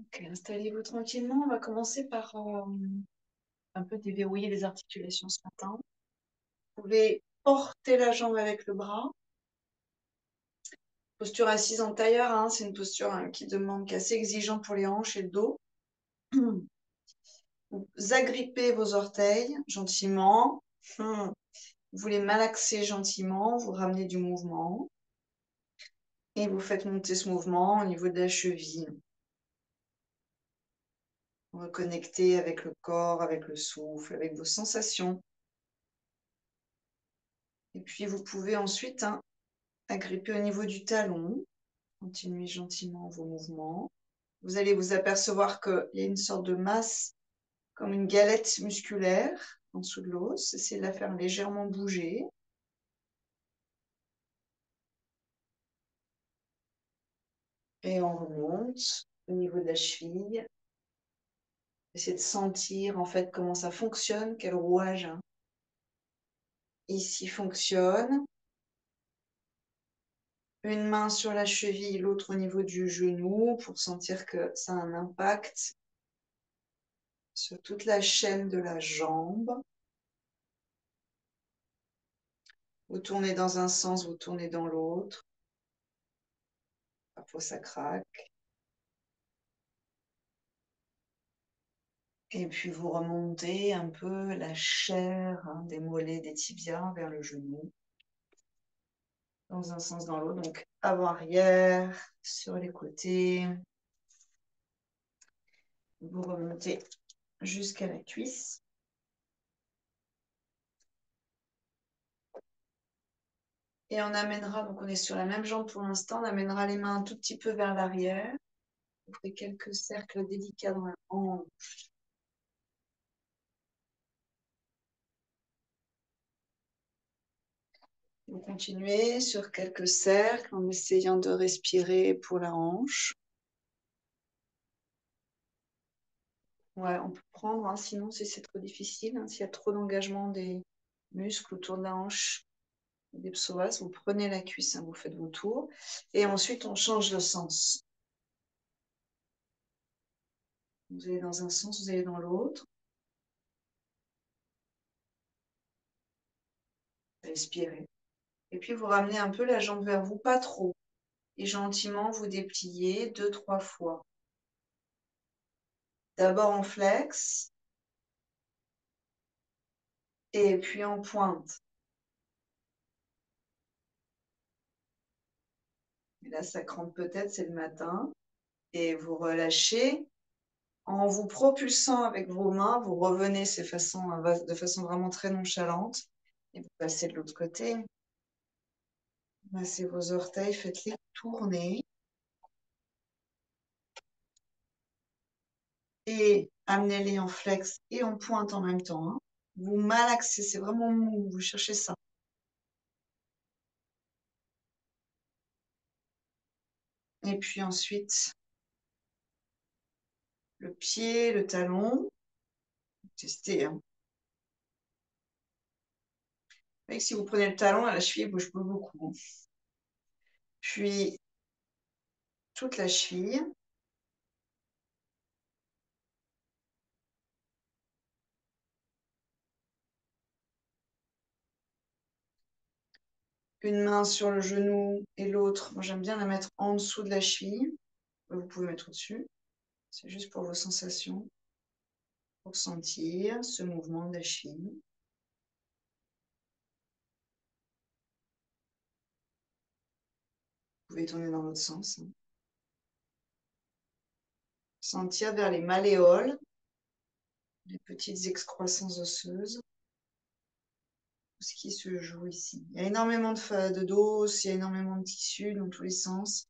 Ok, installez-vous tranquillement. On va commencer par un peu déverrouiller les articulations ce matin. Vous pouvez porter la jambe avec le bras. Posture assise en tailleur, hein, c'est une posture qui est assez exigeante pour les hanches et le dos. Vous agrippez vos orteils gentiment. Vous les malaxez gentiment, vous ramenez du mouvement. Et vous faites monter ce mouvement au niveau de la cheville. Reconnectez avec le corps, avec le souffle, avec vos sensations. Et puis vous pouvez ensuite agripper au niveau du talon. Continuez gentiment vos mouvements. Vous allez vous apercevoir qu'il y a une sorte de masse, comme une galette musculaire en dessous de l'os. Essayez de la faire légèrement bouger. Et on remonte au niveau de la cheville. Essayez de sentir en fait comment ça fonctionne, quel rouage ici fonctionne. Une main sur la cheville, l'autre au niveau du genou pour sentir que ça a un impact sur toute la chaîne de la jambe. Vous tournez dans un sens, vous tournez dans l'autre. Parfois ça craque. Et puis vous remontez un peu la chair des mollets, des tibias vers le genou. Dans un sens, dans l'autre. Donc avant-arrière, sur les côtés. Vous remontez jusqu'à la cuisse. Et on amènera, donc on est sur la même jambe pour l'instant, on amènera les mains un tout petit peu vers l'arrière. Vous faites quelques cercles délicats dans la hanche. Vous continuez sur quelques cercles en essayant de respirer pour la hanche. Ouais, on peut prendre, sinon si c'est trop difficile, s'il y a trop d'engagement des muscles autour de la hanche, des psoas, vous prenez la cuisse, vous faites vos tours. Et ensuite, on change de sens. Vous allez dans un sens, vous allez dans l'autre. Respirez. Et puis, vous ramenez un peu la jambe vers vous, pas trop. Et gentiment, vous dépliez 2-3 fois. D'abord en flex. Et puis en pointe. Et là, ça crampe peut-être, c'est le matin. Et vous relâchez. En vous propulsant avec vos mains, vous revenez de façon vraiment très nonchalante. Et vous passez de l'autre côté. Massez vos orteils, faites-les tourner. Et amenez-les en flex et en pointe en même temps. Vous malaxez, c'est vraiment mou, vous cherchez ça. Et puis ensuite, le pied, le talon. Testez. Et si vous prenez le talon, la cheville bouge pas beaucoup. Puis, toute la cheville. Une main sur le genou et l'autre, moi j'aime bien la mettre en dessous de la cheville. Vous pouvez mettre au-dessus. C'est juste pour vos sensations, pour sentir ce mouvement de la cheville. Vous pouvez tourner dans l'autre sens. Sentir vers les malléoles, les petites excroissances osseuses. Tout ce qui se joue ici. Il y a énormément d'os, il y a énormément de tissus dans tous les sens.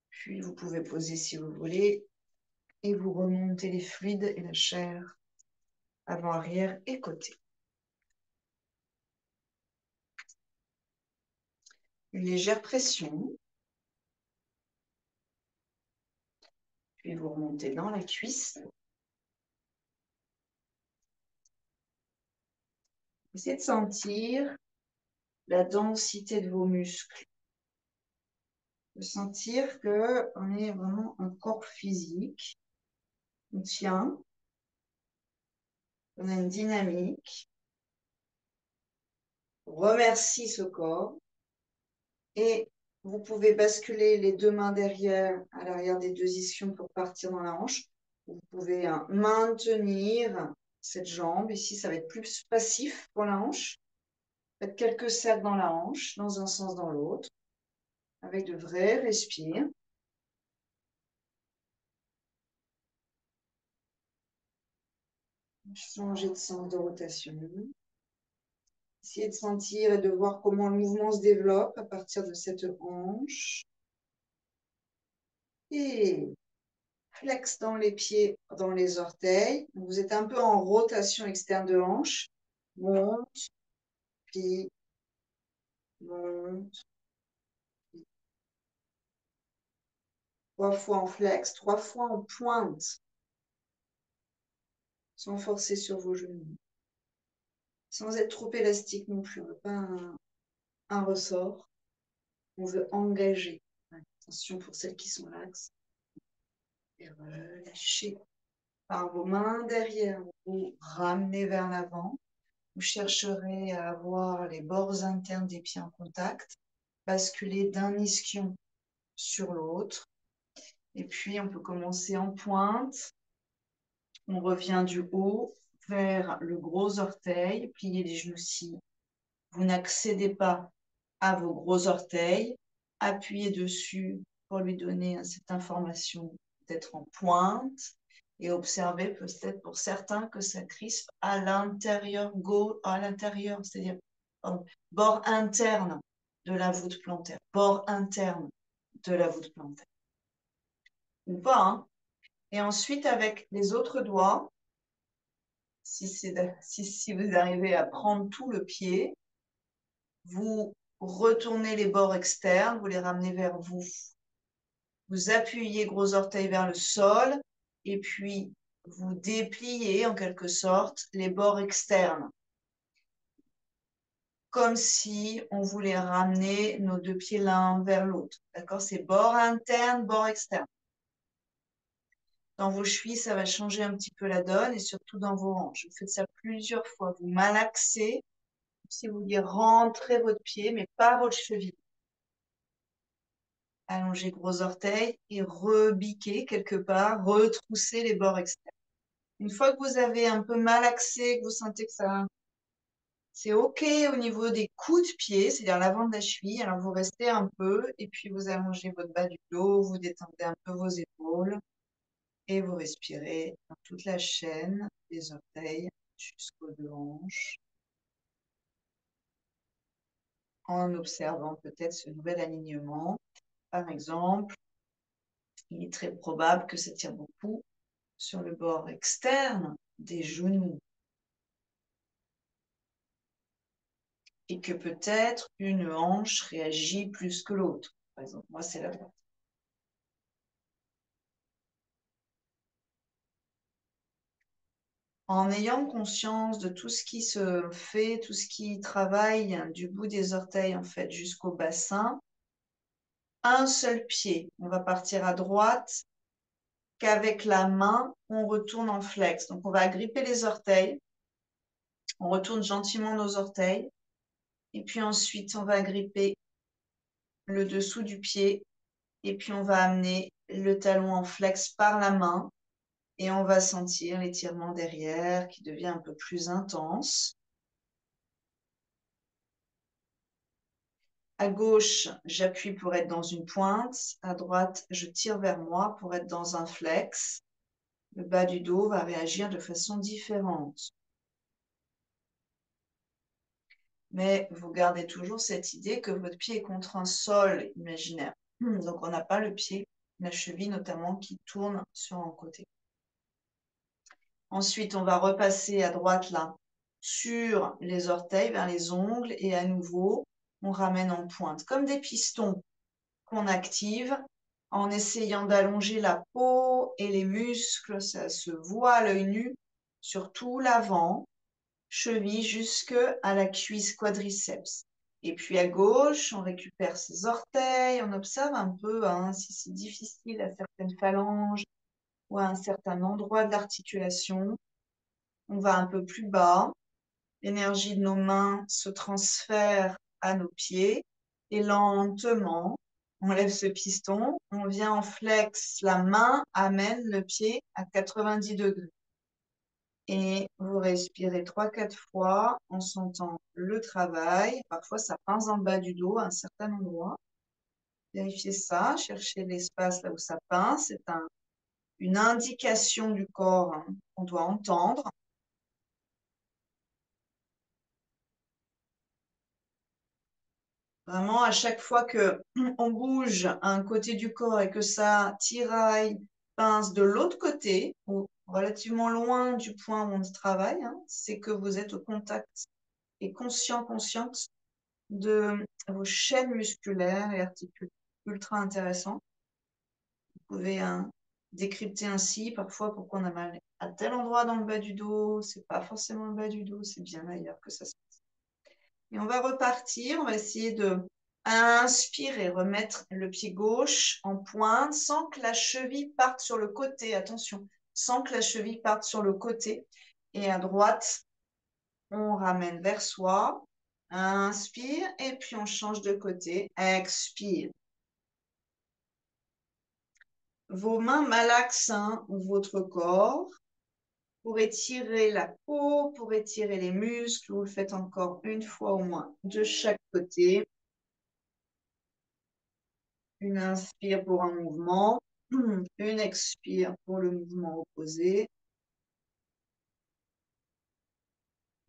Puis vous pouvez poser si vous voulez et vous remontez les fluides et la chair avant, arrière et côté. Une légère pression. Puis vous remontez dans la cuisse. Essayez de sentir la densité de vos muscles. de sentir qu'on est vraiment un corps physique. On tient. On a une dynamique. On remercie ce corps. Et vous pouvez basculer les deux mains derrière, à l'arrière des deux ischions pour partir dans la hanche. Vous pouvez maintenir cette jambe. Ici, ça va être plus passif pour la hanche. Faites quelques cercles dans la hanche, dans un sens, dans l'autre, avec de vrais respires. Changez de sens de rotation. Essayez de sentir et de voir comment le mouvement se développe à partir de cette hanche. Et flex dans les pieds, dans les orteils. Vous êtes un peu en rotation externe de hanche. Monte, plie, monte. Plie. 3 fois en flex, 3 fois en pointe. Sans forcer sur vos genoux. Sans être trop élastique non plus. On ne veut pas un ressort. On veut engager. Attention pour celles qui sont laxes. Et relâchez. Par vos mains derrière, vous ramenez vers l'avant. Vous chercherez à avoir les bords internes des pieds en contact. Basculer d'un ischion sur l'autre. Et puis, on peut commencer en pointe. On revient du haut vers le gros orteil. Pliez les genoux si vous n'accédez pas à vos gros orteils. Appuyez dessus pour lui donner cette information d'être en pointe. Et observez peut-être pour certains que ça crispe à l'intérieur, c'est-à-dire bord interne de la voûte plantaire. Bord interne de la voûte plantaire. Ou pas, hein. Et ensuite, avec les autres doigts, si vous arrivez à prendre tout le pied, vous retournez les bords externes, vous les ramenez vers vous. Vous appuyez gros orteil vers le sol et puis vous dépliez en quelque sorte les bords externes. Comme si on voulait ramener nos deux pieds l'un vers l'autre. D'accord? C'est bord interne, bord externe. Dans vos chevilles, ça va changer un petit peu la donne et surtout dans vos hanches. Vous faites ça plusieurs fois. Vous malaxez, si vous voulez rentrer votre pied, mais pas votre cheville. Allongez gros orteil et rebiquez quelque part, retroussez les bords externes. Une fois que vous avez un peu malaxé, que vous sentez que ça, c'est OK au niveau des coups de pied, c'est-à-dire l'avant de la cheville, alors vous restez un peu et puis vous allongez votre bas du dos, vous détendez un peu vos épaules et vous respirez dans toute la chaîne des orteils jusqu'aux deux hanches en observant peut-être ce nouvel alignement. Par exemple, il est très probable que ça tire beaucoup sur le bord externe des genoux et que peut-être une hanche réagit plus que l'autre. Par exemple, moi, c'est la droite. En ayant conscience de tout ce qui se fait, tout ce qui travaille du bout des orteils en fait jusqu'au bassin, un seul pied, on va partir à droite, qu'avec la main, on retourne en flex. Donc, on va agripper les orteils, on retourne gentiment nos orteils, et puis ensuite, on va agripper le dessous du pied, et puis on va amener le talon en flex par la main, et on va sentir l'étirement derrière qui devient un peu plus intense. À gauche, j'appuie pour être dans une pointe. À droite, je tire vers moi pour être dans un flex. Le bas du dos va réagir de façon différente. Mais vous gardez toujours cette idée que votre pied est contre un sol imaginaire. Donc, on n'a pas le pied, la cheville notamment, qui tourne sur un côté. Ensuite, on va repasser à droite là, sur les orteils, vers les ongles, et à nouveau, on ramène en pointe, comme des pistons qu'on active en essayant d'allonger la peau et les muscles, ça se voit à l'œil nu, surtout l'avant, cheville jusque à la cuisse quadriceps. Et puis à gauche, on récupère ses orteils, on observe un peu hein, si c'est difficile à certaines phalanges ou à un certain endroit de l'articulation. On va un peu plus bas. L'énergie de nos mains se transfère à nos pieds et lentement, on lève ce piston, on vient en flex, la main amène le pied à 90 degrés. Et vous respirez 3-4 fois en sentant le travail. Parfois, ça pince dans le bas du dos à un certain endroit. Vérifiez ça, cherchez l'espace là où ça pince. C'est une indication du corps hein, qu'on doit entendre. Vraiment, à chaque fois que on bouge un côté du corps et que ça tiraille, pince de l'autre côté, ou relativement loin du point où on travaille, hein, c'est que vous êtes au contact et consciente de vos chaînes musculaires et articulaires. Ultra intéressant. Vous pouvez décrypter ainsi parfois pourquoi on a mal à tel endroit dans le bas du dos. C'est pas forcément le bas du dos, c'est bien ailleurs que ça se passe. Et on va repartir, on va essayer de inspirer, remettre le pied gauche en pointe sans que la cheville parte sur le côté. Attention, sans que la cheville parte sur le côté. Et à droite, on ramène vers soi. Inspire et puis on change de côté. Expire. Vos mains malaxent hein, votre corps pour étirer la peau, pour étirer les muscles. Vous le faites encore une fois au moins de chaque côté. Une inspire pour un mouvement, une expire pour le mouvement opposé.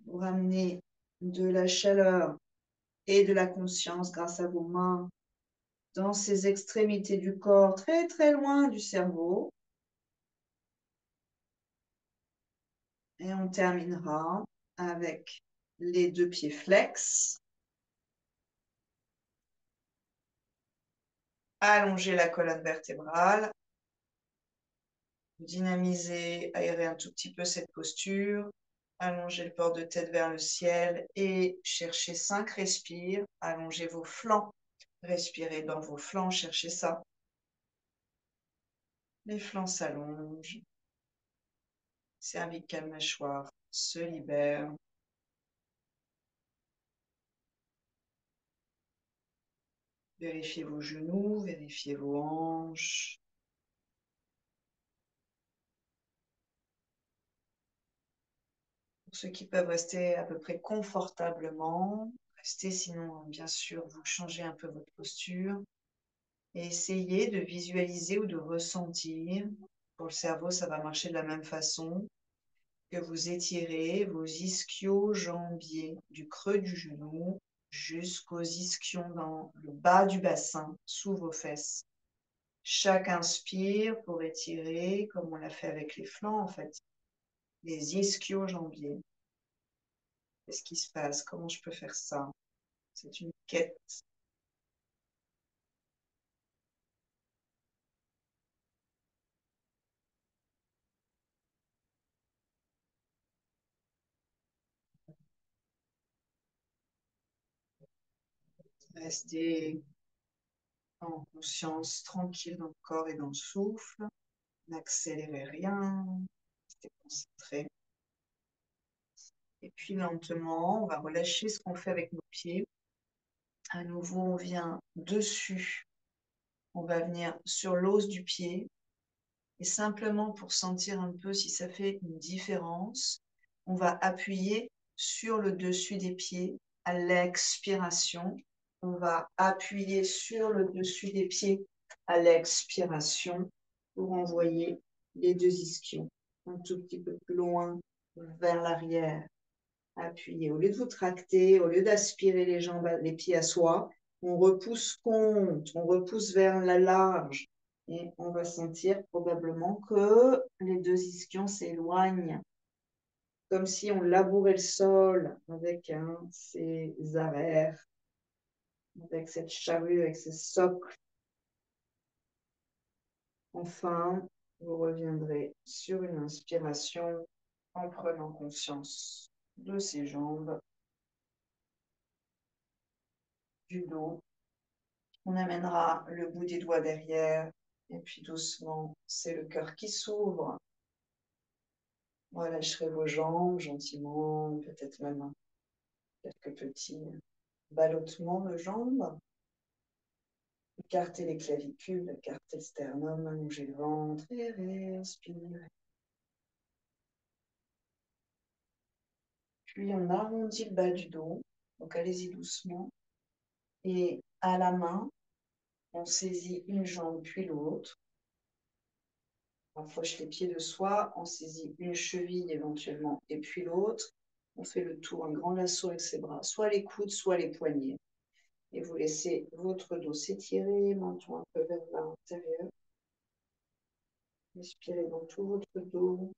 Vous ramenez de la chaleur et de la conscience grâce à vos mains dans ces extrémités du corps, très très loin du cerveau. Et on terminera avec les deux pieds flex. Allongez la colonne vertébrale. Dynamisez, aérez un tout petit peu cette posture. Allongez le port de tête vers le ciel et cherchez 5 respires. Allongez vos flancs. Respirez dans vos flancs, cherchez ça. Les flancs s'allongent. Cervicale, mâchoire se libère. Vérifiez vos genoux, vérifiez vos hanches. Pour ceux qui peuvent rester à peu près confortablement, restez, sinon, bien sûr, vous changez un peu votre posture. Et essayez de visualiser ou de ressentir. Pour le cerveau, ça va marcher de la même façon que vous étirez vos ischio-jambiers du creux du genou jusqu'aux ischions dans le bas du bassin, sous vos fesses. Chaque inspire pour étirer, comme on l'a fait avec les flancs en fait, les ischio-jambiers. Qu'est-ce qui se passe? Comment je peux faire ça? C'est une quête. Restez en conscience tranquille dans le corps et dans le souffle. N'accélérez rien. Restez concentré. Et puis lentement, on va relâcher ce qu'on fait avec nos pieds. À nouveau, on vient dessus. On va venir sur l'os du pied. Et simplement pour sentir un peu si ça fait une différence, on va appuyer sur le dessus des pieds à l'expiration. On va appuyer sur le dessus des pieds à l'expiration pour envoyer les deux ischions un tout petit peu plus loin vers l'arrière. Appuyez. Au lieu de vous tracter, au lieu d'aspirer les jambes, les pieds à soi, on repousse compte, on repousse vers la large. Et on va sentir probablement que les deux ischions s'éloignent, comme si on labourait le sol avec ces arères, avec cette charrue, avec ces socles. Enfin, vous reviendrez sur une inspiration en prenant conscience de ces jambes. du dos. On amènera le bout des doigts derrière. Et puis doucement, c'est le cœur qui s'ouvre. Relâcherez vos jambes gentiment, peut-être même quelques petits ballottements de jambes. Écartez les clavicules, écartez le sternum, allongez le ventre et respirez. Puis on arrondit le bas du dos, donc allez-y doucement. Et à la main, on saisit une jambe puis l'autre. On approche les pieds de soi, on saisit une cheville éventuellement et puis l'autre. On fait le tour, un grand lasso avec ses bras, soit les coudes, soit les poignets. Et vous laissez votre dos s'étirer, menton un peu vers l'intérieur. Respirez dans tout votre dos.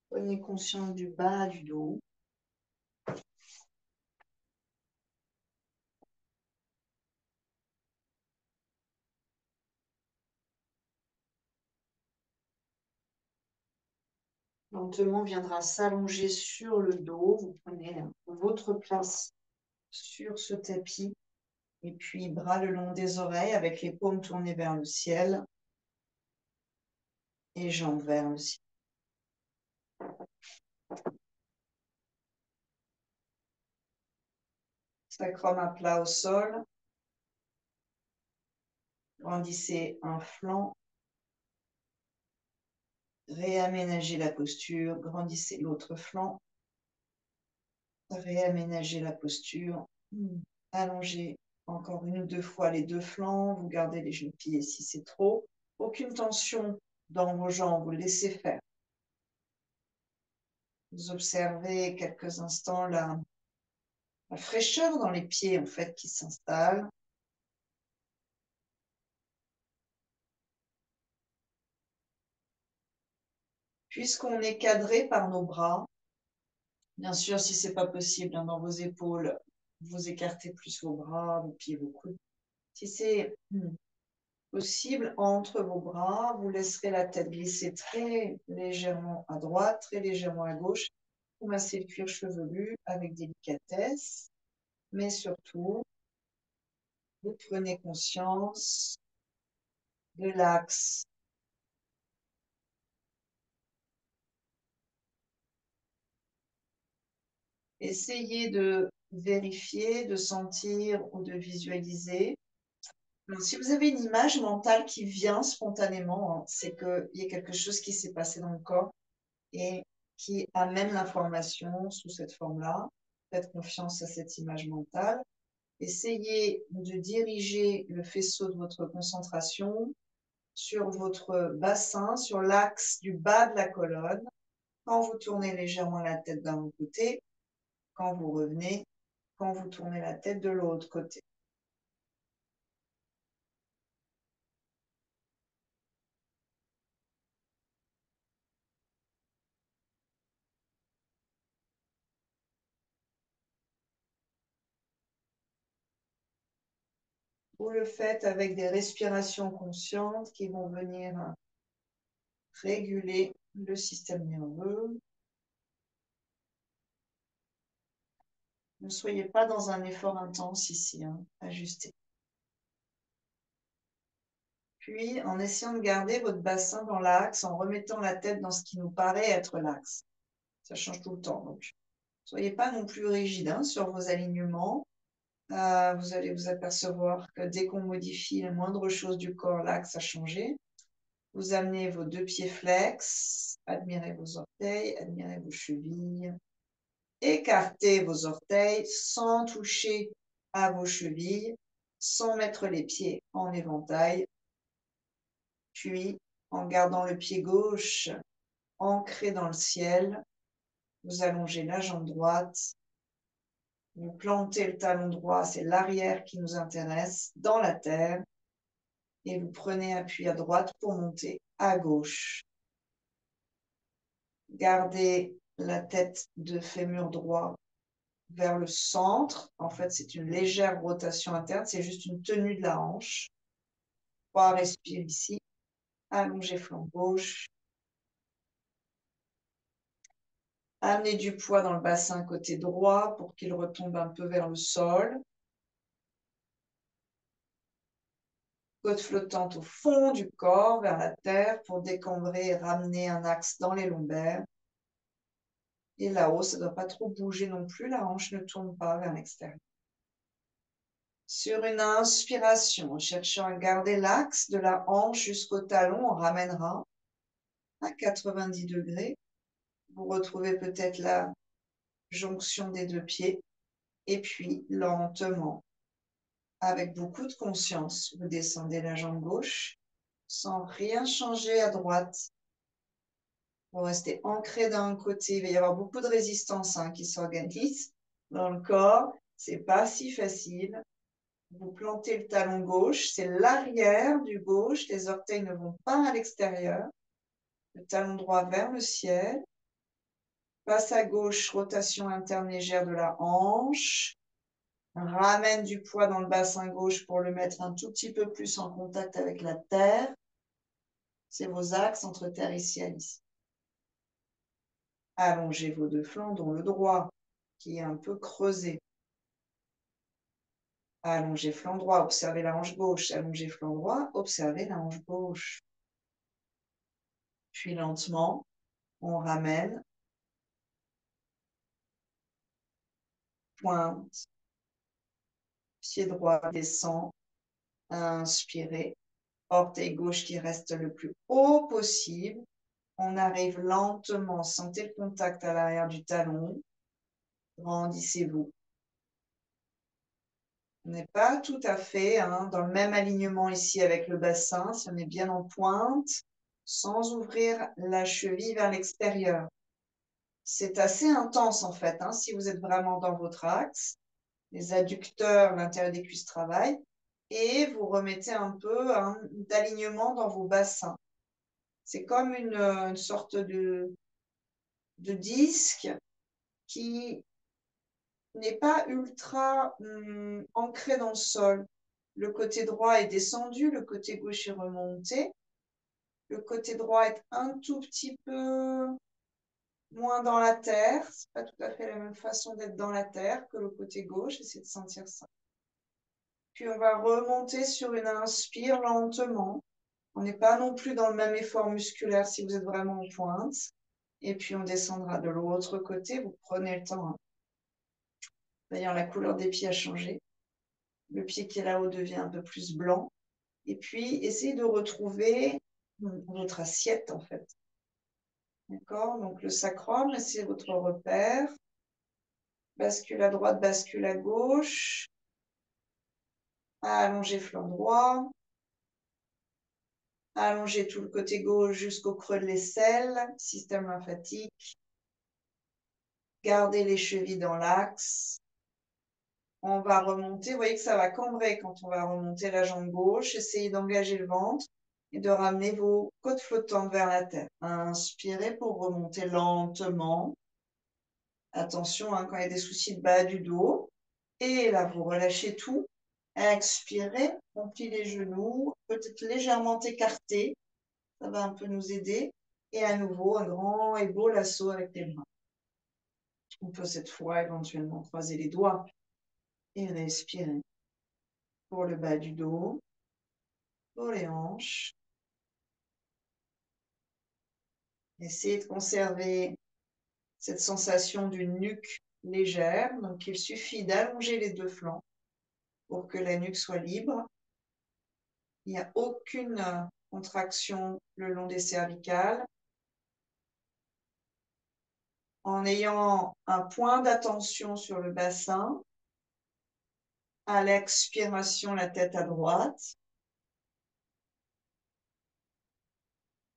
Prenez conscience du bas du dos. Lentement viendra s'allonger sur le dos. Vous prenez votre place sur ce tapis. Et puis bras le long des oreilles avec les paumes tournées vers le ciel. Et jambes vers le ciel. Sacrum à plat au sol. Grandissez un flanc. Réaménagez la posture. Grandissez l'autre flanc. Réaménagez la posture. Allongez encore une ou deux fois les deux flancs. Vous gardez les genoux pliés si c'est trop. Aucune tension dans vos jambes. Vous laissez faire. Vous observez quelques instants la fraîcheur dans les pieds en fait qui s'installe. Puisqu'on est cadré par nos bras, bien sûr, si ce n'est pas possible dans vos épaules, vous écartez plus vos bras, vos pieds, vos coudes. Si c'est possible, entre vos bras, vous laisserez la tête glisser très légèrement à droite, très légèrement à gauche. Vous massez le cuir chevelu avec délicatesse, mais surtout, vous prenez conscience de l'axe. Essayez de vérifier, de sentir ou de visualiser. Alors, si vous avez une image mentale qui vient spontanément, c'est qu'il y a quelque chose qui s'est passé dans le corps et qui amène l'information sous cette forme-là. Faites confiance à cette image mentale. Essayez de diriger le faisceau de votre concentration sur votre bassin, sur l'axe du bas de la colonne. Quand vous tournez légèrement la tête d'un côté, quand vous revenez, quand vous tournez la tête de l'autre côté. Vous le faites avec des respirations conscientes qui vont venir réguler le système nerveux. Ne soyez pas dans un effort intense ici, ajustez. Puis, en essayant de garder votre bassin dans l'axe, en remettant la tête dans ce qui nous paraît être l'axe. Ça change tout le temps, donc. Ne soyez pas non plus rigide sur vos alignements. Vous allez vous apercevoir que dès qu'on modifie la moindre chose du corps, l'axe a changé. Vous amenez vos deux pieds flex, admirez vos orteils, admirez vos chevilles. Écartez vos orteils sans toucher à vos chevilles, sans mettre les pieds en éventail. Puis, en gardant le pied gauche ancré dans le ciel, vous allongez la jambe droite. Vous plantez le talon droit, c'est l'arrière qui nous intéresse, dans la terre. Et vous prenez appui à droite pour monter à gauche. Gardez la tête de fémur droit vers le centre. En fait, c'est une légère rotation interne, c'est juste une tenue de la hanche. 3, respire ici. Allongez flanc gauche. Amenez du poids dans le bassin côté droit pour qu'il retombe un peu vers le sol. Côte flottante au fond du corps, vers la terre, pour décambrer et ramener un axe dans les lombaires. Et là-haut, ça ne doit pas trop bouger non plus. La hanche ne tourne pas vers l'extérieur. Sur une inspiration, en cherchant à garder l'axe de la hanche jusqu'au talon, on ramènera à 90 degrés. Vous retrouvez peut-être la jonction des deux pieds. Et puis, lentement, avec beaucoup de conscience, vous descendez la jambe gauche sans rien changer à droite. Vous restez ancré d'un côté. Il va y avoir beaucoup de résistance qui s'organise dans le corps. C'est pas si facile. Vous plantez le talon gauche, c'est l'arrière du gauche. Les orteils ne vont pas à l'extérieur. Le talon droit vers le ciel. Passe à gauche, rotation interne légère de la hanche. Ramène du poids dans le bassin gauche pour le mettre un tout petit peu plus en contact avec la terre. C'est vos axes entre terre ici et ici. Allongez vos deux flancs, dont le droit qui est un peu creusé. Allongez flanc droit, observez la hanche gauche. Allongez flanc droit, observez la hanche gauche. Puis lentement, on ramène. Pointe. Pied droit descend. Inspirez. Orteil gauche qui reste le plus haut possible. On arrive lentement. Sentez le contact à l'arrière du talon. Grandissez-vous. On n'est pas tout à fait dans le même alignement ici avec le bassin. Si on est bien en pointe, sans ouvrir la cheville vers l'extérieur. C'est assez intense en fait, si vous êtes vraiment dans votre axe. Les adducteurs, l'intérieur des cuisses travaillent. Et vous remettez un peu d'alignement dans vos bassins. C'est comme une sorte de disque qui n'est pas ultra ancré dans le sol. Le côté droit est descendu, le côté gauche est remonté. Le côté droit est un tout petit peu moins dans la terre. C'est pas tout à fait la même façon d'être dans la terre que le côté gauche. Essayez de sentir ça. Puis on va remonter sur une inspire lentement. On n'est pas non plus dans le même effort musculaire si vous êtes vraiment en pointe. Et puis on descendra de l'autre côté. Vous prenez le temps. D'ailleurs, la couleur des pieds a changé. Le pied qui est là-haut devient un peu plus blanc. Et puis, essayez de retrouver votre assiette, en fait. D'accord? Donc, le sacrum, c'est votre repère. Bascule à droite, bascule à gauche. Allongez flanc droit. Allongez tout le côté gauche jusqu'au creux de l'aisselle, système lymphatique. Gardez les chevilles dans l'axe. On va remonter. Vous voyez que ça va cambrer quand on va remonter la jambe gauche. Essayez d'engager le ventre et de ramener vos côtes flottantes vers la terre. Inspirez pour remonter lentement. Attention quand il y a des soucis de bas du dos. Et là, vous relâchez tout. Expirez, on plie les genoux, peut-être légèrement écartés. Ça va un peu nous aider. Et à nouveau, un grand et beau lasso avec les bras. On peut cette fois éventuellement croiser les doigts et respirer. Pour le bas du dos, pour les hanches. Essayez de conserver cette sensation d'une nuque légère. Donc, il suffit d'allonger les deux flancs pour que la nuque soit libre. Il n'y a aucune contraction le long des cervicales. En ayant un point d'attention sur le bassin. À l'expiration, la tête à droite.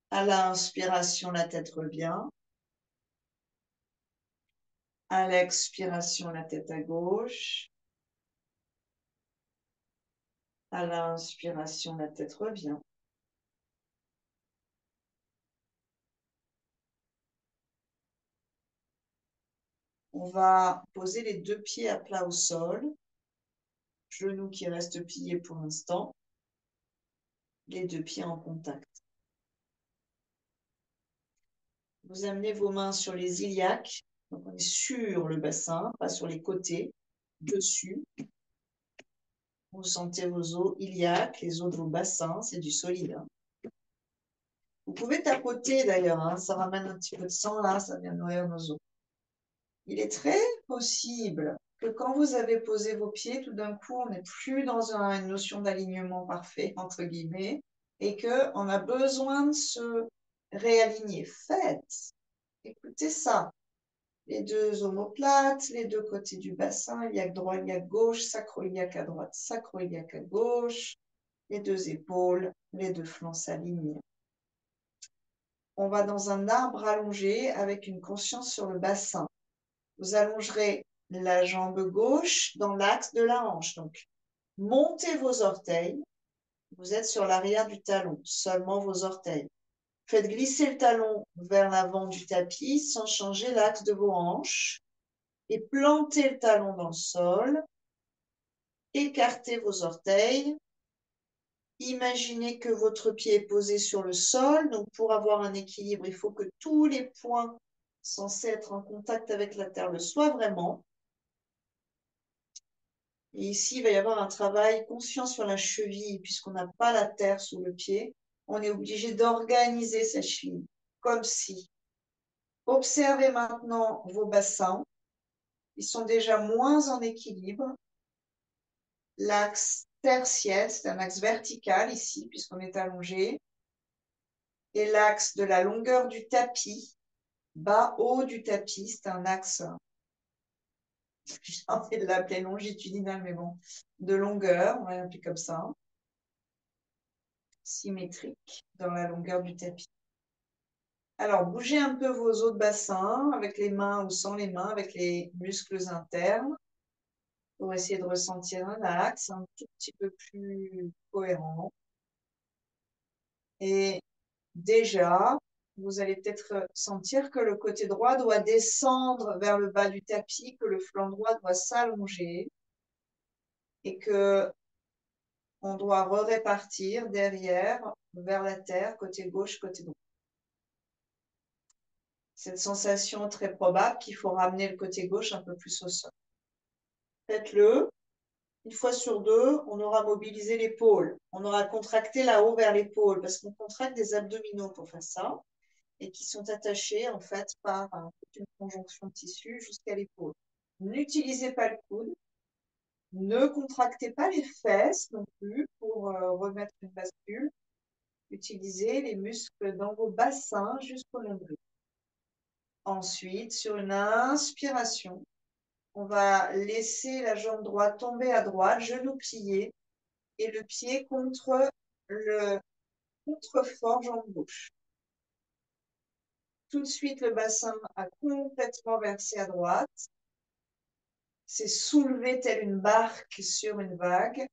À l'inspiration, la tête revient. À l'expiration, la tête à gauche. À l'inspiration, la tête revient. On va poser les deux pieds à plat au sol. Genoux qui restent pliés pour l'instant. Les deux pieds en contact. Vous amenez vos mains sur les iliaques. Donc, on est sur le bassin, pas sur les côtés, dessus. Vous sentez vos os iliaques, les os de vos bassins, c'est du solide. Hein. Vous pouvez tapoter d'ailleurs, hein, ça ramène un petit peu de sang là, ça vient nourrir nos os. Il est très possible que quand vous avez posé vos pieds, tout d'un coup, on n'est plus dans une notion d'alignement parfait, entre guillemets, et qu'on a besoin de se réaligner. Faites, écoutez ça. Les deux omoplates, les deux côtés du bassin, iliaque droit, iliaque gauche, sacro-iliaque à droite, sacro-iliaque à gauche, les deux épaules, les deux flancs s'alignent. On va dans un arbre allongé avec une conscience sur le bassin. Vous allongerez la jambe gauche dans l'axe de la hanche. Donc, montez vos orteils. Vous êtes sur l'arrière du talon, seulement vos orteils. Faites glisser le talon vers l'avant du tapis sans changer l'axe de vos hanches. Et plantez le talon dans le sol. Écartez vos orteils. Imaginez que votre pied est posé sur le sol. Donc, pour avoir un équilibre, il faut que tous les points censés être en contact avec la terre le soient vraiment. Et ici, il va y avoir un travail conscient sur la cheville, puisqu'on n'a pas la terre sous le pied. On est obligé d'organiser sa cheville, comme si. Observez maintenant vos bassins. Ils sont déjà moins en équilibre. L'axe tertiel, c'est un axe vertical ici, puisqu'on est allongé. Et l'axe de la longueur du tapis, bas-haut du tapis, c'est un axe, j'ai envie de l'appeler longitudinal, mais bon, de longueur, on va l'appeler comme ça. Symétrique dans la longueur du tapis. Alors, bougez un peu vos os de bassin avec les mains ou sans les mains, avec les muscles internes, pour essayer de ressentir un axe un tout petit peu plus cohérent. Et déjà, vous allez peut-être sentir que le côté droit doit descendre vers le bas du tapis, que le flanc droit doit s'allonger et que on doit répartir derrière vers la terre, côté gauche, côté droit. Cette sensation très probable qu'il faut ramener le côté gauche un peu plus au sol. Faites-le. Une fois sur deux, on aura mobilisé l'épaule. On aura contracté là-haut vers l'épaule parce qu'on contracte des abdominaux pour faire ça et qui sont attachés en fait par une conjonction de tissu jusqu'à l'épaule. N'utilisez pas le coude. Ne contractez pas les fesses non plus pour remettre une bascule. Utilisez les muscles dans vos bassins jusqu'au nombril. Ensuite, sur une inspiration, on va laisser la jambe droite tomber à droite, genou plié, et le pied contre le contrefort jambe gauche. Tout de suite, le bassin a complètement versé à droite. C'est soulevé tel une barque sur une vague,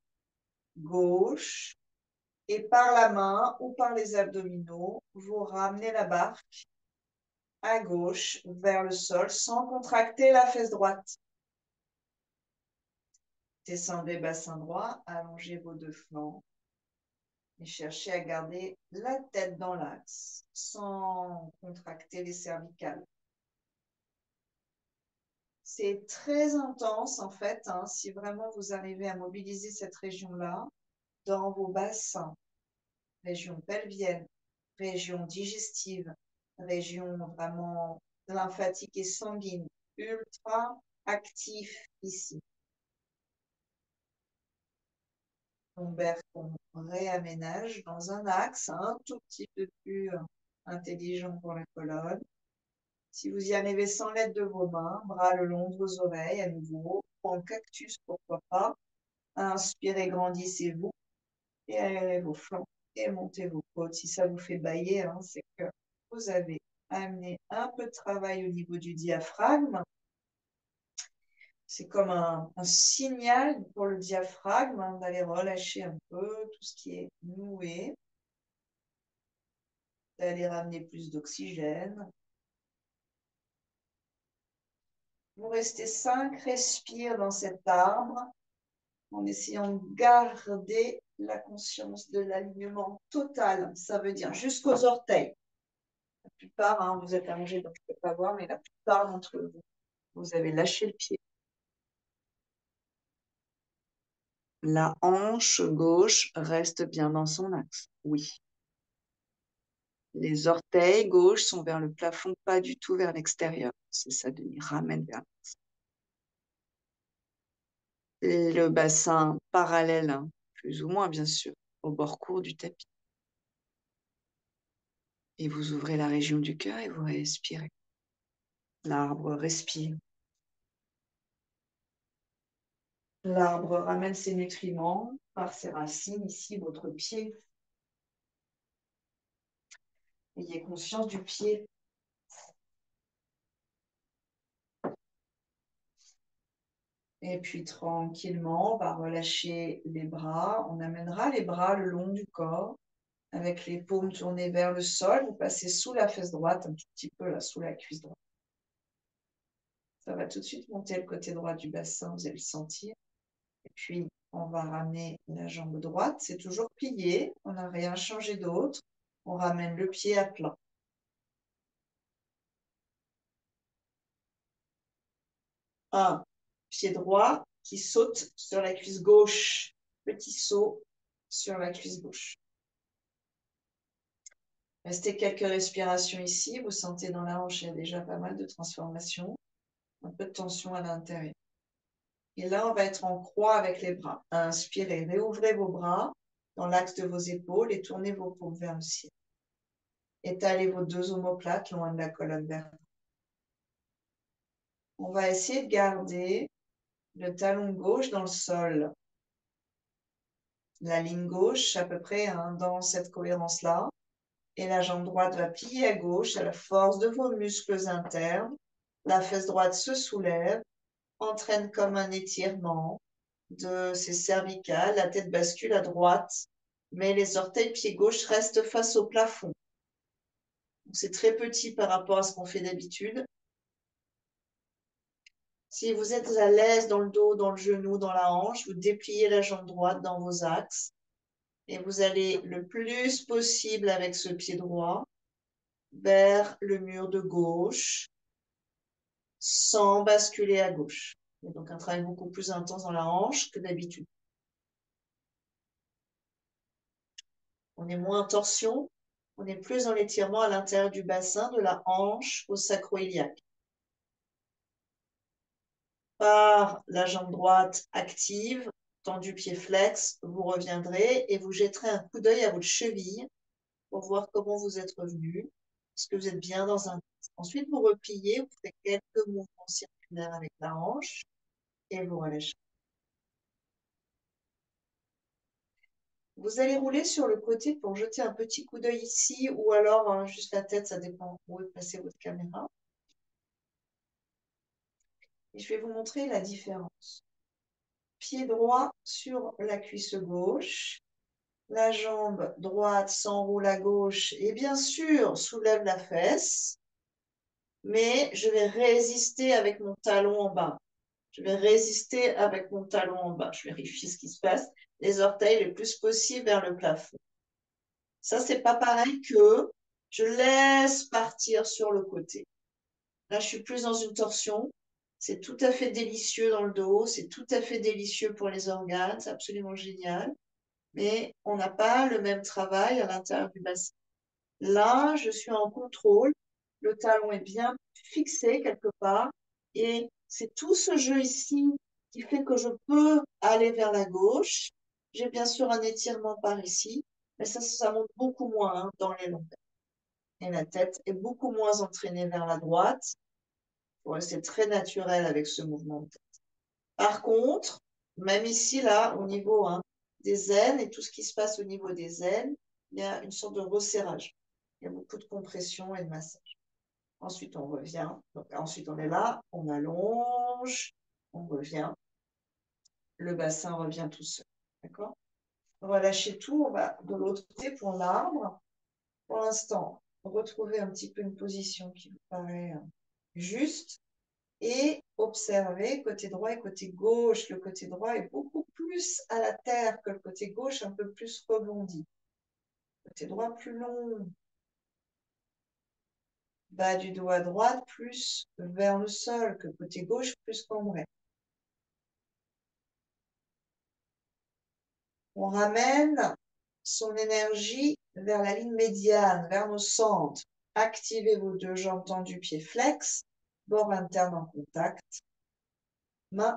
gauche, et par la main ou par les abdominaux, vous ramenez la barque à gauche vers le sol sans contracter la fesse droite. Descendez bassin droit, allongez vos deux flancs et cherchez à garder la tête dans l'axe sans contracter les cervicales. C'est très intense en fait, hein, si vraiment vous arrivez à mobiliser cette région-là dans vos bassins, région pelvienne, région digestive, région vraiment lymphatique et sanguine, ultra actif ici. Lombaire qu'on réaménage dans un axe un tout petit peu plus intelligent pour la colonne. Si vous y arrivez sans l'aide de vos mains, bras le long de vos oreilles à nouveau, en cactus pourquoi pas. Inspirez, grandissez-vous et aérez vos flancs et montez vos côtes. Si ça vous fait bailler, hein, c'est que vous avez amené un peu de travail au niveau du diaphragme. C'est comme un signal pour le diaphragme hein, d'aller relâcher un peu tout ce qui est noué, d'aller ramener plus d'oxygène. Vous restez 5 respires dans cet arbre en essayant de garder la conscience de l'alignement total. Ça veut dire jusqu'aux orteils. La plupart, hein, vous êtes allongés, donc je ne peux pas voir, mais la plupart d'entre vous Vous avez lâché le pied. La hanche gauche reste bien dans son axe. Oui. Les orteils gauche sont vers le plafond, pas du tout vers l'extérieur. C'est ça, Denis. Ramène vers et le bassin parallèle, hein, plus ou moins bien sûr, au bord court du tapis. Et vous ouvrez la région du cœur et vous respirez. L'arbre respire. L'arbre ramène ses nutriments par ses racines, ici votre pied. Ayez conscience du pied. Et puis tranquillement, on va relâcher les bras. On amènera les bras le long du corps, avec les paumes tournées vers le sol. Vous passez sous la fesse droite, un tout petit peu là, sous la cuisse droite. Ça va tout de suite monter le côté droit du bassin, vous allez le sentir. Et puis, on va ramener la jambe droite. C'est toujours plié, on n'a rien changé d'autre. On ramène le pied à plat. Un pied droit qui saute sur la cuisse gauche. Petit saut sur la cuisse gauche. Restez quelques respirations ici. Vous sentez dans la hanche, il y a déjà pas mal de transformations. Un peu de tension à l'intérieur. Et là, on va être en croix avec les bras. Inspirez, réouvrez vos bras dans l'axe de vos épaules et tournez vos paumes vers le ciel. Étalez vos deux omoplates loin de la colonne vertébrale. On va essayer de garder le talon gauche dans le sol. La ligne gauche à peu près dans cette cohérence-là. Et la jambe droite va plier à gauche à la force de vos muscles internes. La fesse droite se soulève, entraîne comme un étirement de ses cervicales. La tête bascule à droite, mais les orteils pied gauche restent face au plafond. C'est très petit par rapport à ce qu'on fait d'habitude. Si vous êtes à l'aise dans le dos, dans le genou, dans la hanche, vous dépliez la jambe droite dans vos axes et vous allez le plus possible avec ce pied droit vers le mur de gauche sans basculer à gauche. Et donc un travail beaucoup plus intense dans la hanche que d'habitude. On est moins en torsion, on est plus dans l'étirement à l'intérieur du bassin, de la hanche au sacro-iliaque. Par la jambe droite active, tendu pied flex, vous reviendrez et vous jetterez un coup d'œil à votre cheville pour voir comment vous êtes revenu. Est-ce que vous êtes bien dans un... Ensuite, vous repliez, vous faites quelques mouvements circulaires avec la hanche et vous relâchez. Vous allez rouler sur le côté pour jeter un petit coup d'œil ici ou alors juste la tête, ça dépend où est placée votre caméra. Et je vais vous montrer la différence. Pied droit sur la cuisse gauche, la jambe droite s'enroule à gauche et bien sûr soulève la fesse, mais je vais résister avec mon talon en bas. Je vais résister avec mon talon en bas. Je vérifie ce qui se passe. Les orteils le plus possible vers le plafond. Ça, c'est pas pareil que je laisse partir sur le côté. Là, je suis plus dans une torsion. C'est tout à fait délicieux dans le dos. C'est tout à fait délicieux pour les organes. C'est absolument génial. Mais on n'a pas le même travail à l'intérieur du bassin. Là, je suis en contrôle. Le talon est bien fixé quelque part. Et c'est tout ce jeu ici qui fait que je peux aller vers la gauche. J'ai bien sûr un étirement par ici, mais ça monte beaucoup moins dans les lombaires. Et la tête est beaucoup moins entraînée vers la droite. Pour rester très naturel avec ce mouvement de tête. Par contre, même ici, là, au niveau des ailes et tout ce qui se passe au niveau des ailes, il y a une sorte de resserrage. Il y a beaucoup de compression et de massage. Ensuite, on revient. Donc, ensuite, on est là, on allonge, on revient. Le bassin revient tout seul. D'accord? On va lâcher tout. On va de l'autre côté pour l'arbre. Pour l'instant, retrouver un petit peu une position qui vous paraît juste. Et observez côté droit et côté gauche. Le côté droit est beaucoup plus à la terre que le côté gauche, un peu plus rebondi. Côté droit plus long. Bas du dos à droite, plus vers le sol que côté gauche, plus cambré. On ramène son énergie vers la ligne médiane, vers nos centres. Activez vos deux jambes tendues, pieds flex, bord interne en contact, main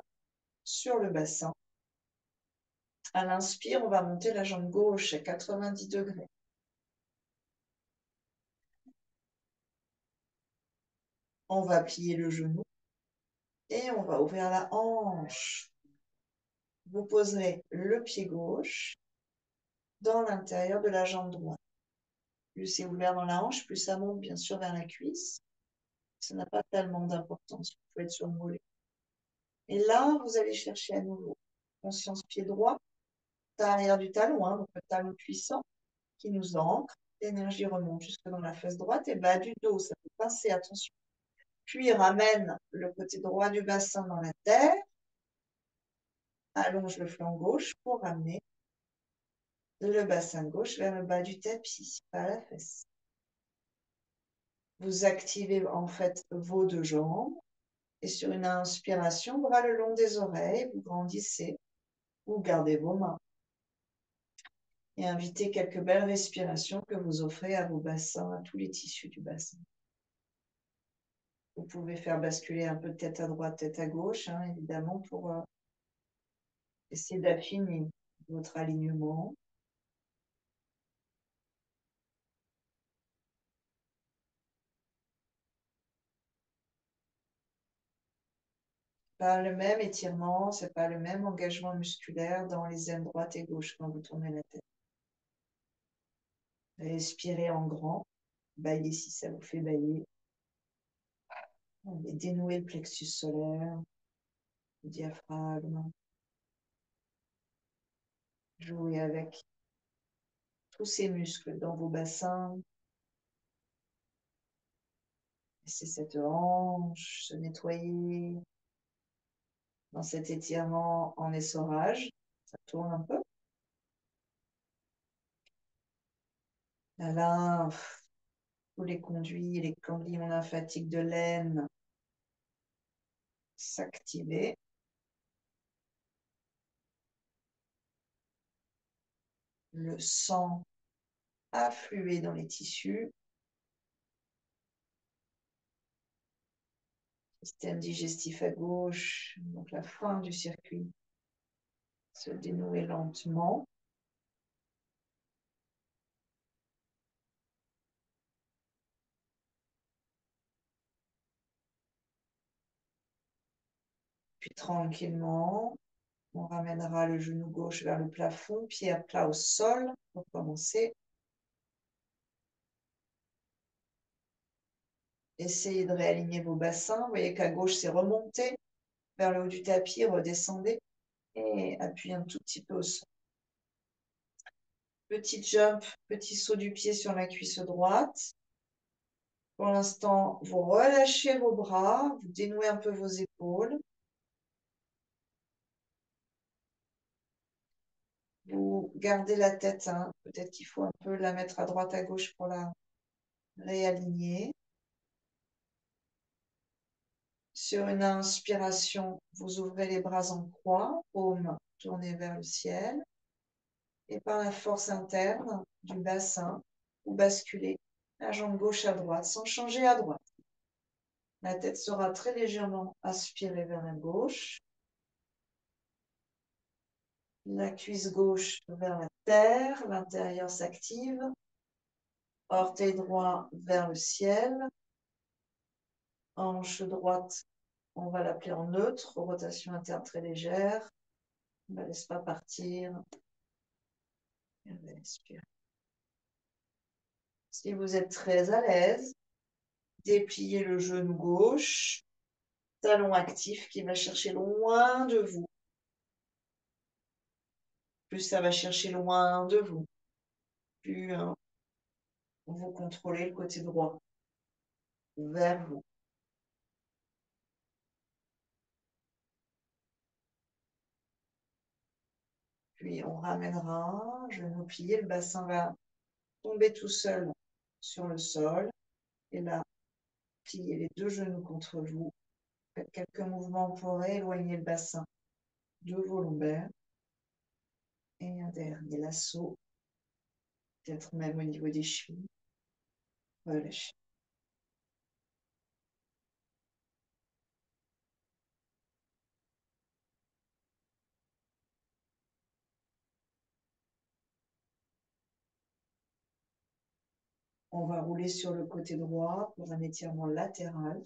sur le bassin. À l'inspire, on va monter la jambe gauche à 90 degrés. On va plier le genou et on va ouvrir la hanche. Vous poserez le pied gauche dans l'intérieur de la jambe droite. Plus c'est ouvert dans la hanche, plus ça monte bien sûr vers la cuisse. Ça n'a pas tellement d'importance. Vous pouvez être sur le mollet. Et là, vous allez chercher à nouveau conscience pied droit, arrière du talon, donc le talon puissant qui nous ancre. L'énergie remonte jusque dans la fesse droite et bas du dos, ça peut pincer, attention. Puis ramène le côté droit du bassin dans la terre, allonge le flanc gauche pour ramener le bassin gauche vers le bas du tapis, pas la fesse. Vous activez en fait vos deux jambes et sur une inspiration, bras le long des oreilles, vous grandissez, vous gardez vos mains. Et invitez quelques belles respirations que vous offrez à vos bassins, à tous les tissus du bassin. Vous pouvez faire basculer un peu de tête à droite, tête à gauche, évidemment, pour essayer d'affiner votre alignement. Pas le même étirement, c'est pas le même engagement musculaire dans les aines droite et gauche quand vous tournez la tête. Respirez en grand, baillez si ça vous fait bailler. On va dénouer le plexus solaire, le diaphragme. Jouez avec tous ces muscles dans vos bassins. Laissez cette hanche se nettoyer dans cet étirement en essorage. Ça tourne un peu. La lymphe, tous les conduits, les ganglions lymphatiques de l'aine s'activer. Le sang affluer dans les tissus. Système digestif à gauche, donc la fin du circuit se dénouer lentement. Puis tranquillement, on ramènera le genou gauche vers le plafond, pied à plat au sol pour commencer. Essayez de réaligner vos bassins. Vous voyez qu'à gauche, c'est remonté vers le haut du tapis, redescendez et appuyez un tout petit peu au sol. Petit jump, petit saut du pied sur la cuisse droite. Pour l'instant, vous relâchez vos bras, vous dénouez un peu vos épaules. Vous gardez la tête, peut-être qu'il faut un peu la mettre à droite, à gauche pour la réaligner. Sur une inspiration, vous ouvrez les bras en croix, paume tournée vers le ciel. Et par la force interne du bassin, vous basculez la jambe gauche à droite sans changer à droite. La tête sera très légèrement aspirée vers la gauche. La cuisse gauche vers la terre, l'intérieur s'active. Orteil droit vers le ciel. Hanche droite, on va l'appeler en neutre, rotation interne très légère. On ne la laisse pas partir. Et on va expirer. Si vous êtes très à l'aise, dépliez le genou gauche, talon actif qui va chercher loin de vous. Plus ça va chercher loin de vous, plus vous contrôlez le côté droit vers vous. Puis on ramènera, genou plié, le bassin va tomber tout seul sur le sol. Et là, Pliez les deux genoux contre vous. Faites quelques mouvements pour éloigner le bassin de vos lombaires. Et un dernier lasso, peut-être même au niveau des chevilles. Relâchez. On va rouler sur le côté droit pour un étirement latéral.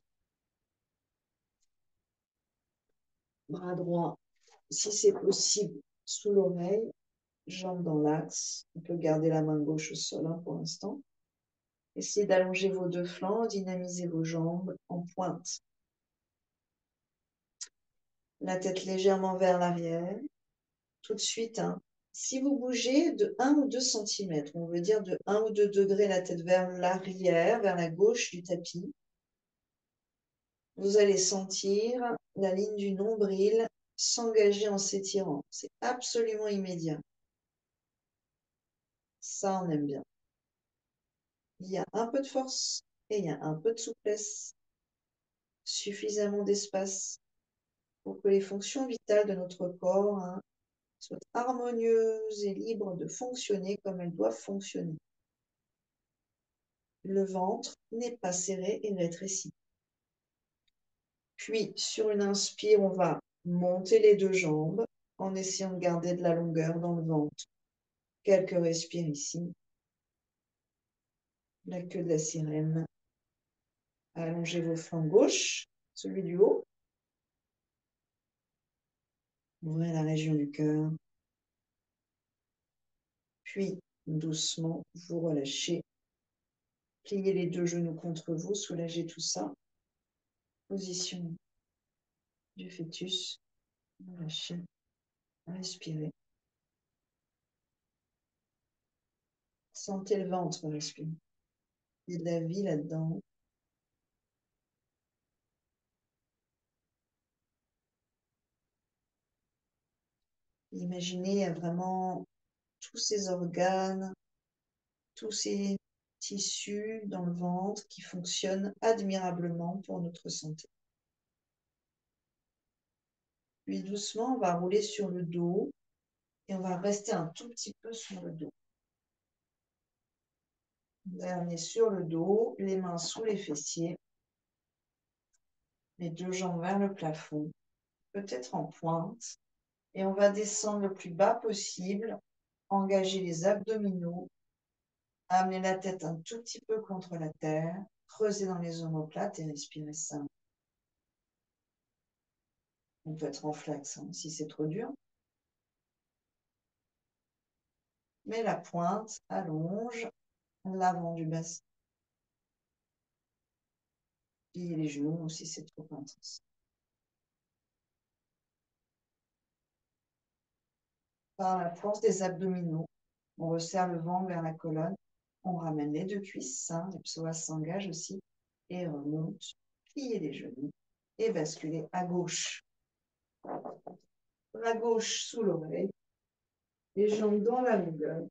Bras droit, si c'est possible, sous l'oreille, jambes dans l'axe. On peut garder la main gauche au sol pour l'instant. Essayez d'allonger vos deux flancs, dynamisez vos jambes en pointe. La tête légèrement vers l'arrière. Tout de suite, si vous bougez de 1 ou 2 cm, on veut dire de 1 ou 2 degrés la tête vers l'arrière, vers la gauche du tapis, vous allez sentir la ligne du nombril s'engager en s'étirant. C'est absolument immédiat. Ça, on aime bien. Il y a un peu de force et il y a un peu de souplesse. Suffisamment d'espace pour que les fonctions vitales de notre corps soient harmonieuses et libres de fonctionner comme elles doivent fonctionner. Le ventre n'est pas serré et rétréci. Puis, sur une inspire, on va monter les deux jambes en essayant de garder de la longueur dans le ventre. Quelques respires ici. La queue de la sirène. Allongez vos flancs gauche, celui du haut. Ouvrez la région du cœur. Puis, doucement, vous relâchez. Pliez les deux genoux contre vous, soulagez tout ça. Position du fœtus. Relâchez. Respirez. Sentez le ventre respirer. Il y a de la vie là-dedans. Imaginez vraiment tous ces organes, tous ces tissus dans le ventre qui fonctionnent admirablement pour notre santé. Puis doucement, on va rouler sur le dos et on va rester un tout petit peu sur le dos. Dernier sur le dos, les mains sous les fessiers, les deux jambes vers le plafond, peut-être en pointe. Et on va descendre le plus bas possible, engager les abdominaux, amener la tête un tout petit peu contre la terre, creuser dans les omoplates et respirer simple. On peut être en flex si c'est trop dur. Mais la pointe allonge l'avant du bassin. Pliez les genoux si c'est trop intense. Par la force des abdominaux, on resserre le ventre vers la colonne. On ramène les deux cuisses, les psoas s'engagent aussi et remonte. Pliez les genoux et basculez à gauche. La gauche sous l'oreille, les jambes dans la longueur.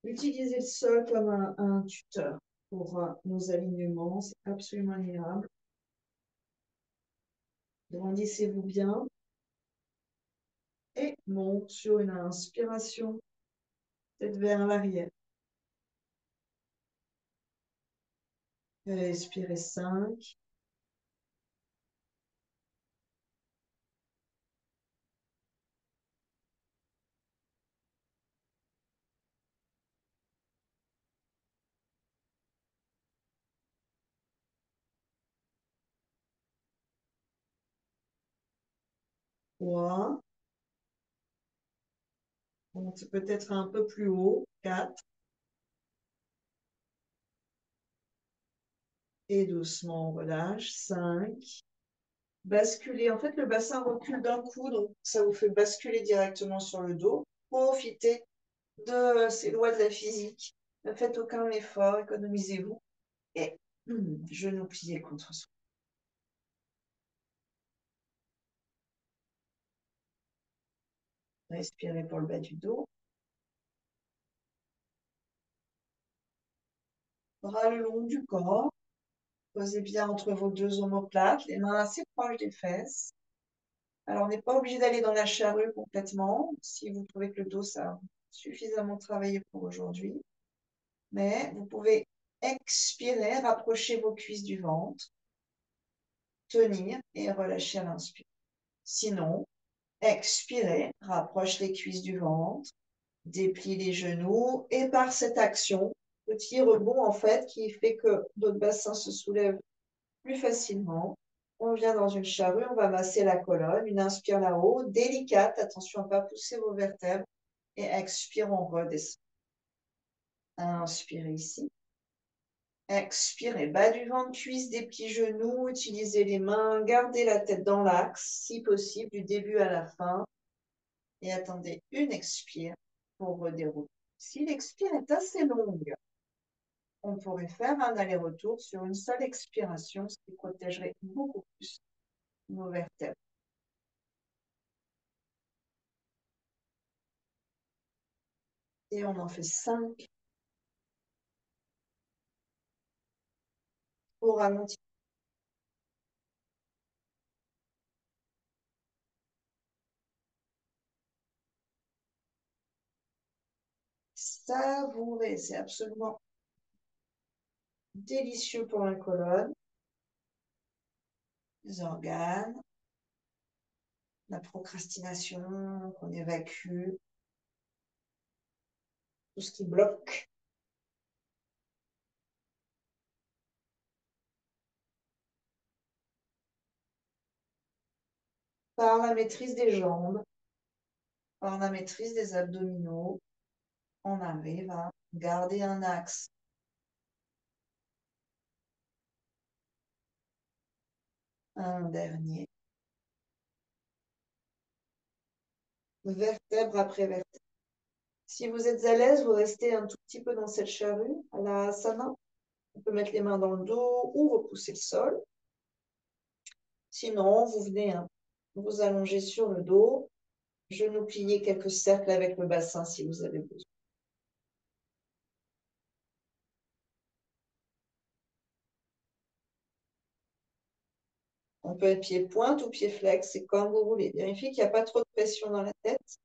Utilisez le sol comme un tuteur pour nos alignements, c'est absolument admirable. Grandissez-vous bien et monte sur une inspiration, tête vers l'arrière. Respirez 5. 3. Monte peut-être un peu plus haut. 4. Et doucement, on relâche. 5. Basculez. En fait, le bassin recule d'un coup, donc ça vous fait basculer directement sur le dos. Profitez de ces lois de la physique. Ne faites aucun effort, économisez-vous. Et genoux pliés contre soi. Respirez pour le bas du dos. Bras le long du corps. Posez bien entre vos deux omoplates, les mains assez proches des fesses. Alors, on n'est pas obligé d'aller dans la charrue complètement. Si vous trouvez que le dos, ça a suffisamment travaillé pour aujourd'hui. Mais vous pouvez expirer, rapprocher vos cuisses du ventre, tenir et relâcher à l'inspire. Sinon, expirez, rapproche les cuisses du ventre, déplie les genoux et par cette action, petit rebond en fait qui fait que notre bassin se soulève plus facilement. On vient dans une charrue, on va masser la colonne, une inspire là-haut, délicate, attention à ne pas pousser vos vertèbres, et expire, on redescend. Inspirez ici. Expirez, bas du ventre, cuisse, déplie genoux, utilisez les mains, gardez la tête dans l'axe, si possible, du début à la fin, et attendez une expire pour redérouler. Si l'expire est assez longue, on pourrait faire un aller-retour sur une seule expiration, ce qui protégerait beaucoup plus nos vertèbres. Et on en fait 5 pour ralentir. Savourez, c'est absolument délicieux pour la colonne, les organes, la procrastination qu'on évacue, tout ce qui bloque. Par la maîtrise des jambes, par la maîtrise des abdominaux, on arrive à garder un axe. Un dernier. Vertèbre après vertèbre. Si vous êtes à l'aise, vous restez un tout petit peu dans cette charrue, à la asana. On peut mettre les mains dans le dos ou repousser le sol. Sinon, vous venez vous allonger sur le dos, genoux pliés, quelques cercles avec le bassin si vous avez besoin. On peut être pied pointe ou pied flex, c'est comme vous voulez. Vérifiez qu'il n'y a pas trop de pression dans la tête.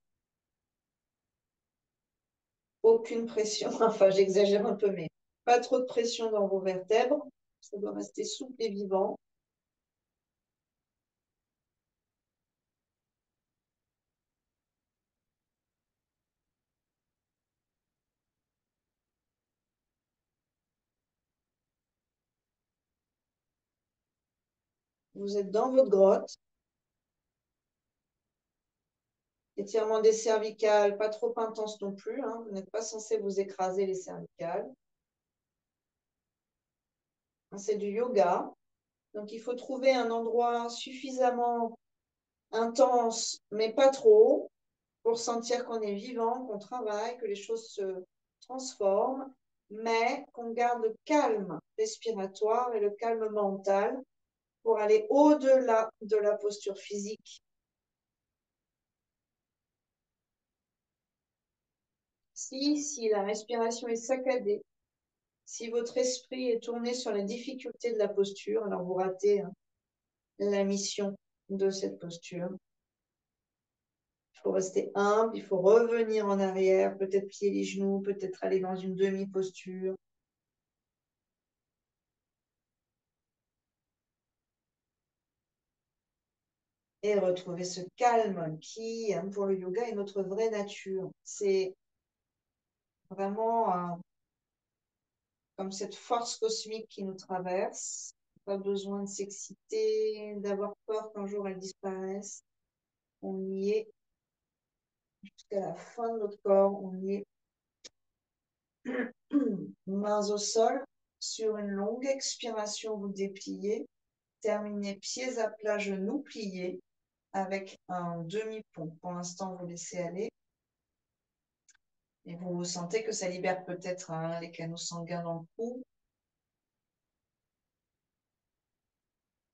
Aucune pression, enfin j'exagère un peu, mais pas trop de pression dans vos vertèbres. Ça doit rester souple et vivant. Vous êtes dans votre grotte. Étirement des cervicales, pas trop intense non plus. Vous n'êtes pas censé vous écraser les cervicales. C'est du yoga. Donc, il faut trouver un endroit suffisamment intense, mais pas trop, pour sentir qu'on est vivant, qu'on travaille, que les choses se transforment, mais qu'on garde le calme respiratoire et le calme mental pour aller au-delà de la posture physique. Si la respiration est saccadée, si votre esprit est tourné sur la difficulté de la posture, alors vous ratez la mission de cette posture. Il faut rester humble, il faut revenir en arrière, peut-être plier les genoux, peut-être aller dans une demi-posture. Et retrouver ce calme qui, pour le yoga, est notre vraie nature. C'est vraiment comme cette force cosmique qui nous traverse. Pas besoin de s'exciter, d'avoir peur qu'un jour elle disparaisse. On y est jusqu'à la fin de notre corps. On y est mains au sol. Sur une longue expiration, vous dépliez. Terminez pieds à plat, genoux pliés avec un demi-pont. Pour l'instant, vous laissez aller. Et vous sentez que ça libère peut-être les canaux sanguins dans le cou.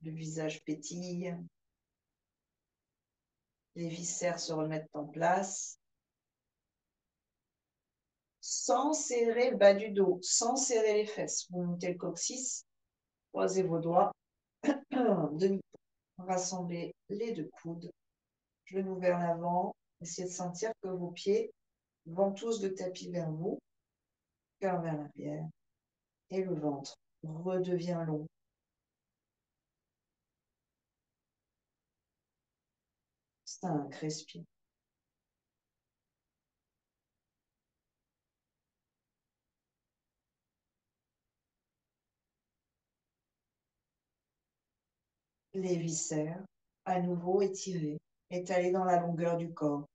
Le visage pétille. Les viscères se remettent en place. Sans serrer le bas du dos, sans serrer les fesses. Vous montez le coccyx. Croisez vos doigts, demi, rassemblez les deux coudes, genoux vers l'avant. Essayez de sentir que vos pieds ventoussent le tapis vers vous, cœur vers l'arrière, et le ventre redevient long. 5, respire. Les viscères, à nouveau étirés, étalés dans la longueur du corps.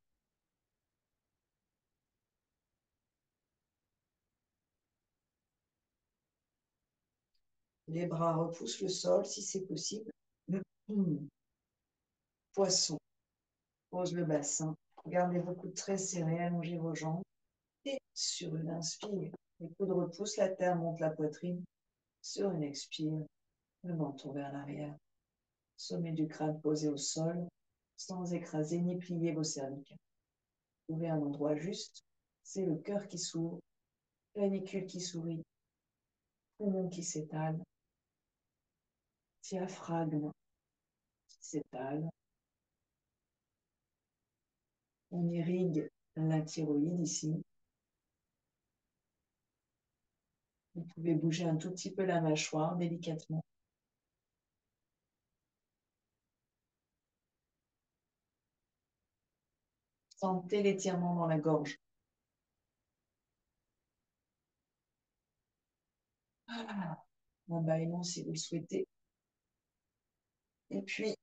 Les bras repoussent le sol si c'est possible. Poisson, pose le bassin. Gardez vos coudes très serrés, allongez vos jambes. Et sur une inspire, les coudes repoussent la terre, monte la poitrine. Sur une expire, le menton vers l'arrière. Sommet du crâne posé au sol, sans écraser ni plier vos cervicales. Trouvez un endroit juste. C'est le cœur qui s'ouvre, clanicule qui sourit, poumon qui s'étale, diaphragme qui s'étale. On irrigue la thyroïde ici. Vous pouvez bouger un tout petit peu la mâchoire délicatement. Sentez l'étirement dans la gorge. Un bâillement si vous le souhaitez. Et puis,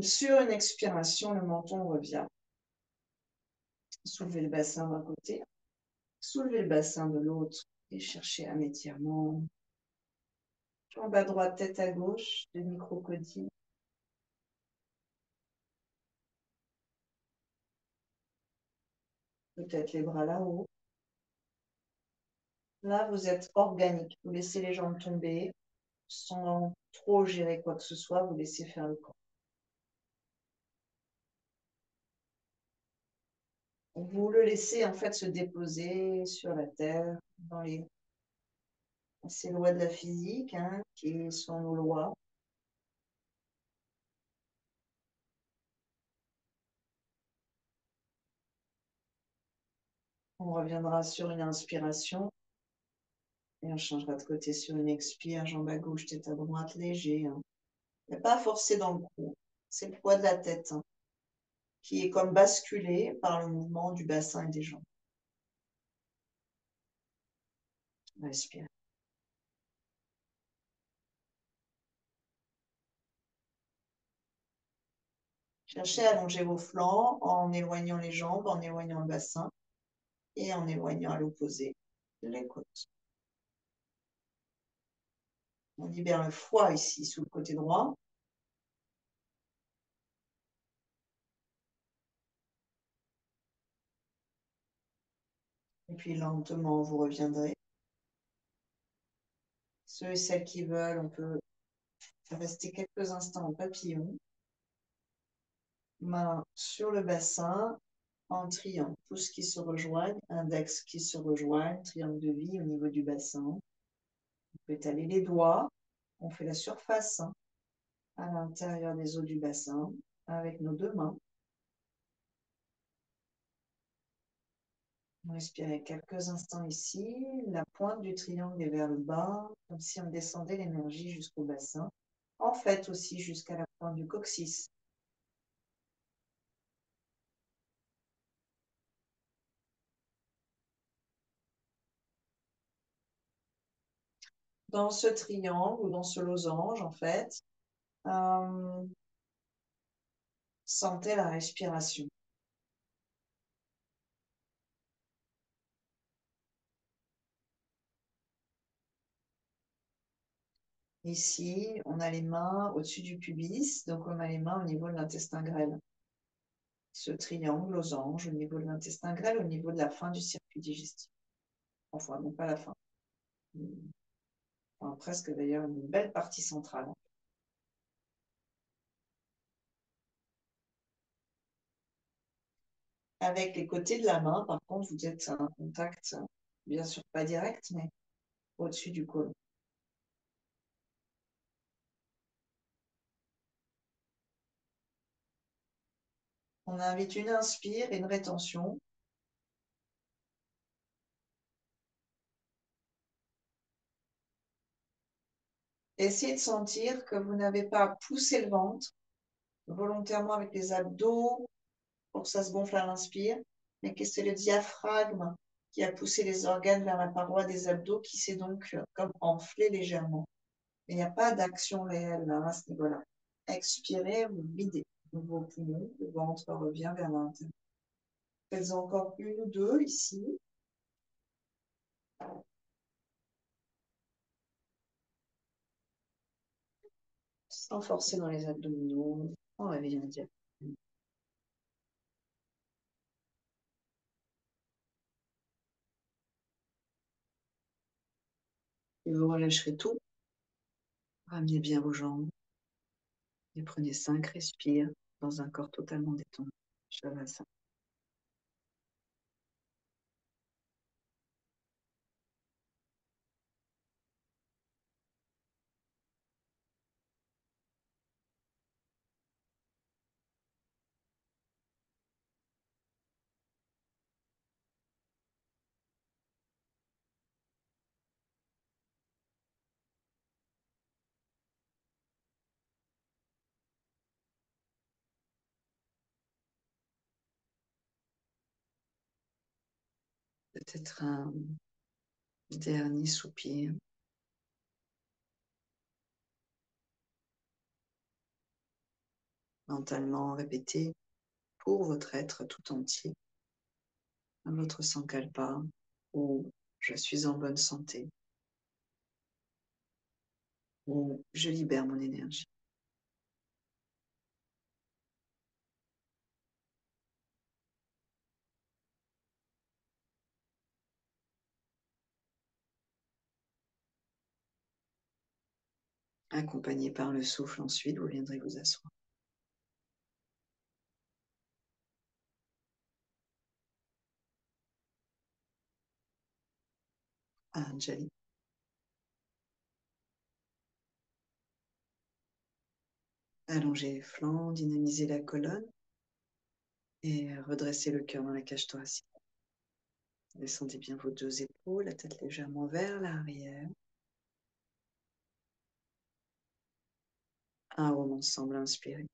sur une expiration, le menton revient. Soulevez le bassin d'un côté, soulevez le bassin de l'autre et cherchez un étirement. Jambe à droite, tête à gauche, demi-crocodile. Peut-être les bras là-haut. Là, vous êtes organique. Vous laissez les jambes tomber sans trop gérer quoi que ce soit. Vous laissez faire le corps. Vous le laissez en fait se déposer sur la terre, dans les ces lois de la physique, hein, qui sont nos lois. On reviendra sur une inspiration et on changera de côté sur une expire, jambe à gauche, tête à droite, léger. Hein. Il n'y a pas à forcer dans le cou. C'est le poids de la tête hein, qui est comme basculé par le mouvement du bassin et des jambes. Respire. Cherchez à allonger vos flancs en éloignant les jambes, en éloignant le bassin et en éloignant à l'opposé les côtes. On libère le foie ici sous le côté droit. Et puis lentement, vous reviendrez. Ceux et celles qui veulent, on peut rester quelques instants en papillon. Main sur le bassin, en triangle. Pouces qui se rejoignent, index qui se rejoignent, triangle de vie au niveau du bassin. On peut étaler les doigts. On fait la surface hein, à l'intérieur des os du bassin avec nos deux mains. On respire quelques instants ici. La pointe du triangle est vers le bas, comme si on descendait l'énergie jusqu'au bassin. En fait aussi jusqu'à la pointe du coccyx. Dans ce triangle ou dans ce losange, en fait, sentez la respiration. Ici, on a les mains au-dessus du pubis, donc on a les mains au niveau de l'intestin grêle. Ce triangle, losange, au niveau de l'intestin grêle, au niveau de la fin du circuit digestif. Enfin, non pas la fin. Enfin, presque d'ailleurs une belle partie centrale. Avec les côtés de la main, par contre, vous êtes à un contact, bien sûr pas direct, mais au-dessus du côlon. On invite une inspire et une rétention. Essayez de sentir que vous n'avez pas poussé le ventre volontairement avec les abdos pour que ça se gonfle à l'inspire, mais que c'est le diaphragme qui a poussé les organes vers la paroi des abdos qui s'est donc comme enflé légèrement. Mais il n'y a pas d'action réelle là, à ce niveau-là. Expirez, vous videz vos poumons, le ventre revient vers l'intérieur. Faites encore une ou deux ici. Sans forcer dans les abdominaux, en réveillant le diaphragme. Et vous relâcherez tout. Ramenez bien vos jambes. Et prenez 5 respires dans un corps totalement détendu. Shavasana. Peut-être un dernier soupir. Mentalement répétez pour votre être tout entier. Votre sankalpa ou je suis en bonne santé ou je libère mon énergie. Accompagné par le souffle ensuite, vous viendrez vous asseoir. Anjali. Allongez les flancs, dynamisez la colonne et redressez le cœur dans la cage thoracique. Descendez bien vos deux épaules, la tête légèrement vers l'arrière. Un rond ensemble, inspirez.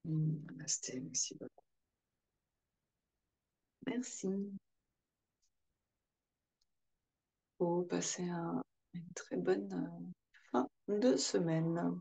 Namasté, merci beaucoup. Merci. Pour passer une très bonne fin de semaine.